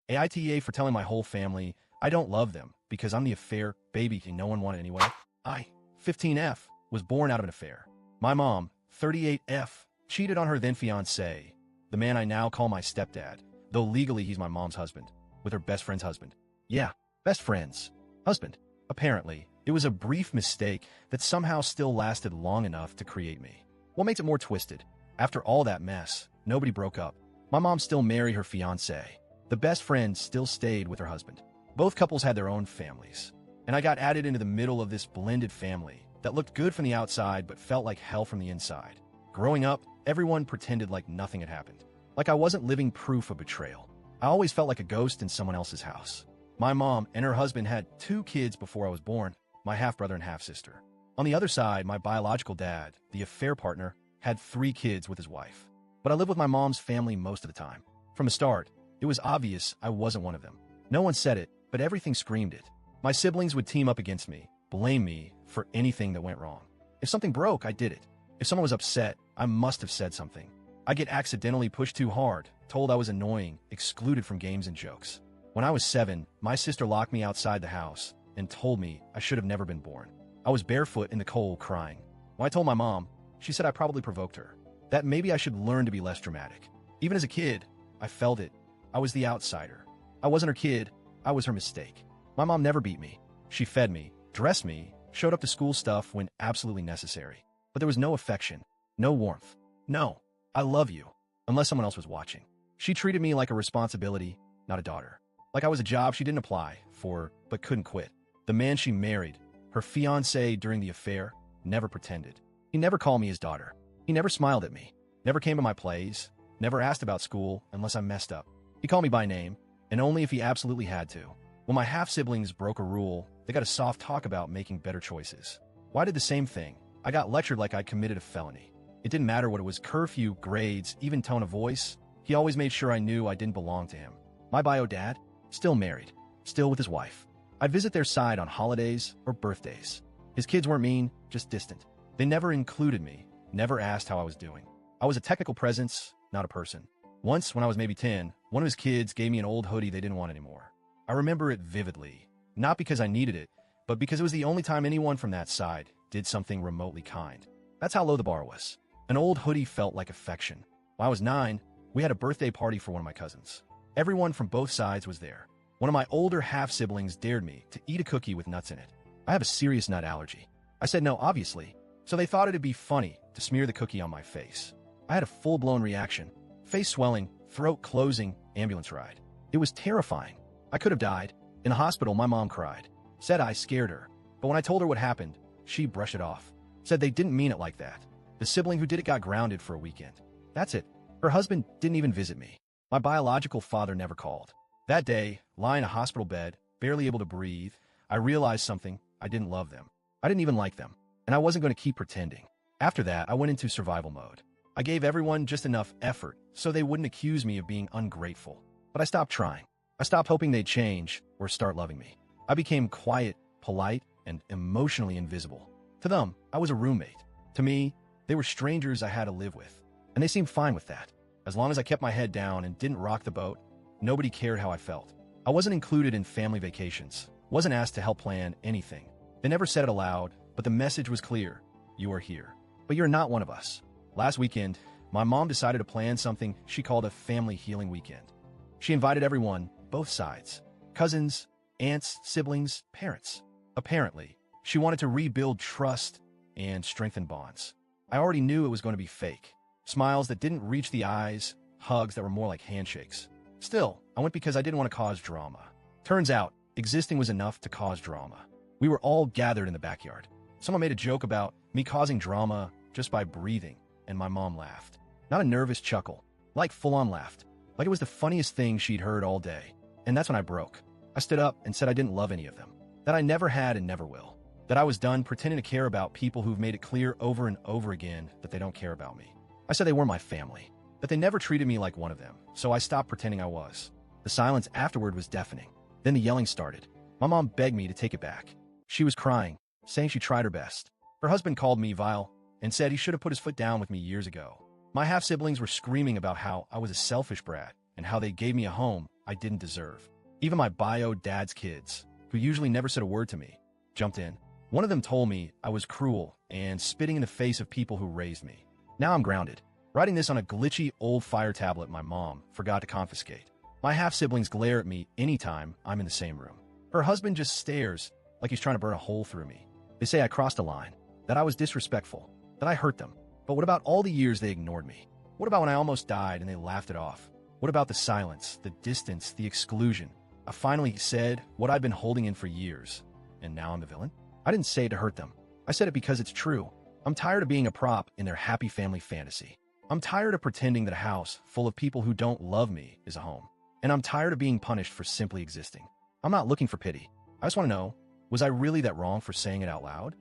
AITA for telling my whole family I don't love them because I'm the affair baby no one wanted anyway. I, 15F, was born out of an affair. My mom, 38F, cheated on her then fiancé, the man I now call my stepdad, though legally he's my mom's husband, with her best friend's husband. Yeah, best friend's husband. Apparently, it was a brief mistake that somehow still lasted long enough to create me. What makes it more twisted? After all that mess, nobody broke up. My mom still married her fiancé. The best friend still stayed with her husband. Both couples had their own families, and I got added into the middle of this blended family that looked good from the outside but felt like hell from the inside. Growing up, everyone pretended like nothing had happened, like I wasn't living proof of betrayal. I always felt like a ghost in someone else's house. My mom and her husband had 2 kids before I was born, my half-brother and half-sister. On the other side, my biological dad, the affair partner, had 3 kids with his wife. But I lived with my mom's family most of the time. From the start, it was obvious I wasn't one of them. No one said it, but everything screamed it. My siblings would team up against me, blame me for anything that went wrong. If something broke, I did it. If someone was upset, I must have said something. I'd get accidentally pushed too hard, told I was annoying, excluded from games and jokes. When I was 7, my sister locked me outside the house and told me I should have never been born. I was barefoot in the cold crying. When I told my mom, she said I probably provoked her, that maybe I should learn to be less dramatic. Even as a kid, I felt it. I was the outsider. I wasn't her kid, I was her mistake. My mom never beat me. She fed me, dressed me, showed up to school stuff when absolutely necessary. But there was no affection, no warmth. No, I love you, unless someone else was watching. She treated me like a responsibility, not a daughter. Like I was a job she didn't apply for, but couldn't quit. The man she married, her fiancé during the affair, never pretended. He never called me his daughter. He never smiled at me, never came to my plays, never asked about school unless I messed up. He called me by name, and only if he absolutely had to. When my half-siblings broke a rule, they got a soft talk about making better choices. Well, I did the same thing. I got lectured like I'd committed a felony. It didn't matter what it was, curfew, grades, even tone of voice. He always made sure I knew I didn't belong to him. My bio dad, still married, still with his wife. I'd visit their side on holidays or birthdays. His kids weren't mean, just distant. They never included me, never asked how I was doing. I was a technical presence, not a person. Once, when I was maybe 10, one of his kids gave me an old hoodie they didn't want anymore. I remember it vividly, not because I needed it, but because it was the only time anyone from that side did something remotely kind. That's how low the bar was. An old hoodie felt like affection. When I was 9, we had a birthday party for one of my cousins. Everyone from both sides was there. One of my older half-siblings dared me to eat a cookie with nuts in it. I have a serious nut allergy. I said no, obviously, so they thought it'd be funny to smear the cookie on my face. I had a full-blown reaction. Face swelling, throat closing, ambulance ride. It was terrifying. I could have died. In the hospital, my mom cried. Said I scared her. But when I told her what happened, she brushed it off. Said they didn't mean it like that. The sibling who did it got grounded for a weekend. That's it. Her husband didn't even visit me. My biological father never called. That day, lying in a hospital bed, barely able to breathe, I realized something. I didn't love them. I didn't even like them. And I wasn't going to keep pretending. After that, I went into survival mode. I gave everyone just enough effort so they wouldn't accuse me of being ungrateful. But I stopped trying. I stopped hoping they'd change or start loving me. I became quiet, polite, and emotionally invisible. To them, I was a roommate. To me, they were strangers I had to live with. And they seemed fine with that. As long as I kept my head down and didn't rock the boat, nobody cared how I felt. I wasn't included in family vacations, wasn't asked to help plan anything. They never said it aloud, but the message was clear. You are here, but you're not one of us. Last weekend, my mom decided to plan something she called a family healing weekend. She invited everyone, both sides, cousins, aunts, siblings, parents. Apparently, she wanted to rebuild trust and strengthen bonds. I already knew it was going to be fake. Smiles that didn't reach the eyes, hugs that were more like handshakes. Still, I went because I didn't want to cause drama. Turns out, existing was enough to cause drama. We were all gathered in the backyard. Someone made a joke about me causing drama just by breathing, and my mom laughed. Not a nervous chuckle, like full-on laughed. Like it was the funniest thing she'd heard all day. And that's when I broke. I stood up and said I didn't love any of them. That I never had and never will. That I was done pretending to care about people who've made it clear over and over again that they don't care about me. I said they were my family. That they never treated me like one of them, so I stopped pretending I was. The silence afterward was deafening. Then the yelling started. My mom begged me to take it back. She was crying, saying she tried her best. Her husband called me vile and said he should have put his foot down with me years ago. My half-siblings were screaming about how I was a selfish brat and how they gave me a home I didn't deserve. Even my bio dad's kids, who usually never said a word to me, jumped in. One of them told me I was cruel and spitting in the face of people who raised me. Now I'm grounded, writing this on a glitchy old fire tablet my mom forgot to confiscate. My half-siblings glare at me anytime I'm in the same room. Her husband just stares like he's trying to burn a hole through me. They say I crossed a line, that I was disrespectful, that I hurt them. But what about all the years they ignored me? What about when I almost died and they laughed it off? What about the silence, the distance, the exclusion? I finally said what I'd been holding in for years, and now I'm the villain? I didn't say it to hurt them. I said it because it's true. I'm tired of being a prop in their happy family fantasy. I'm tired of pretending that a house full of people who don't love me is a home. And I'm tired of being punished for simply existing. I'm not looking for pity. I just want to know, was I really that wrong for saying it out loud?